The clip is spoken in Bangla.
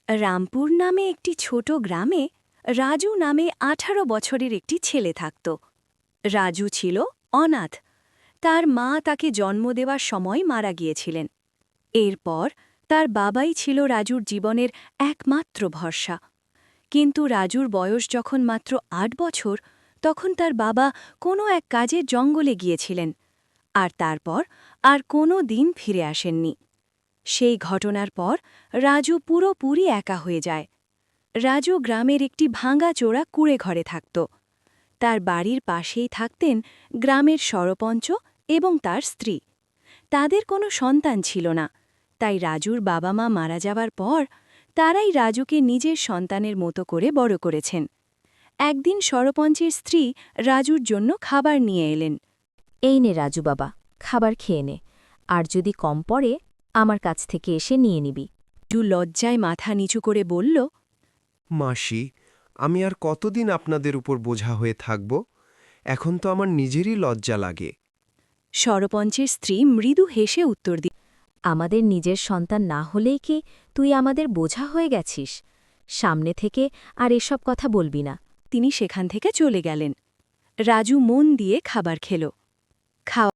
রামপুর নামে একটি ছোট গ্রামে রাজু নামে ১৮ বছরের একটি ছেলে থাকত। রাজু ছিল অনাথ। তার মা তাকে জন্ম দেওয়ার সময় মারা গিয়েছিলেন। এরপর তার বাবাই ছিল রাজুর জীবনের একমাত্র ভরসা। কিন্তু রাজুর বয়স যখন মাত্র ৮ বছর, তখন তার বাবা কোনো এক কাজে জঙ্গলে গিয়েছিলেন, আর তারপর আর কোনো দিন ফিরে আসেননি। সেই ঘটনার পর রাজু পুরোপুরি একা হয়ে যায়। রাজু গ্রামের একটি ভাঙাচোরা কুঁড়েঘরে থাকত। তার বাড়ির পাশেই থাকতেন গ্রামের সরপঞ্চ এবং তার স্ত্রী। তাদের কোনো সন্তান ছিল না, তাই রাজুর বাবা মা মারা যাবার পর তারাই রাজুকে নিজের সন্তানের মতো করে বড় করেছেন। একদিন সরপঞ্চের স্ত্রী রাজুর জন্য খাবার নিয়ে এলেন। এই নে রাজু বাবা, খাবার খেয়ে নে, আর যদি কম পড়ে আমার কাছ থেকে এসে নিয়ে নিবি। রাজু লজ্জায় মাথা নিচু করে বলল, মাসি, আমি আর কতদিন আপনাদের উপর বোঝা হয়ে থাকব? এখন তো আমার নিজেরই লজ্জা লাগে। সরপঞ্চের স্ত্রী মৃদু হেসে উত্তর দিল, আমাদের নিজের সন্তান না হলেই কি তুই আমাদের বোঝা হয়ে গেছিস? সামনে থেকে আর এসব কথা বলবি না। তিনি সেখান থেকে চলে গেলেন। রাজু মন দিয়ে খাবার খেল। খাওয়া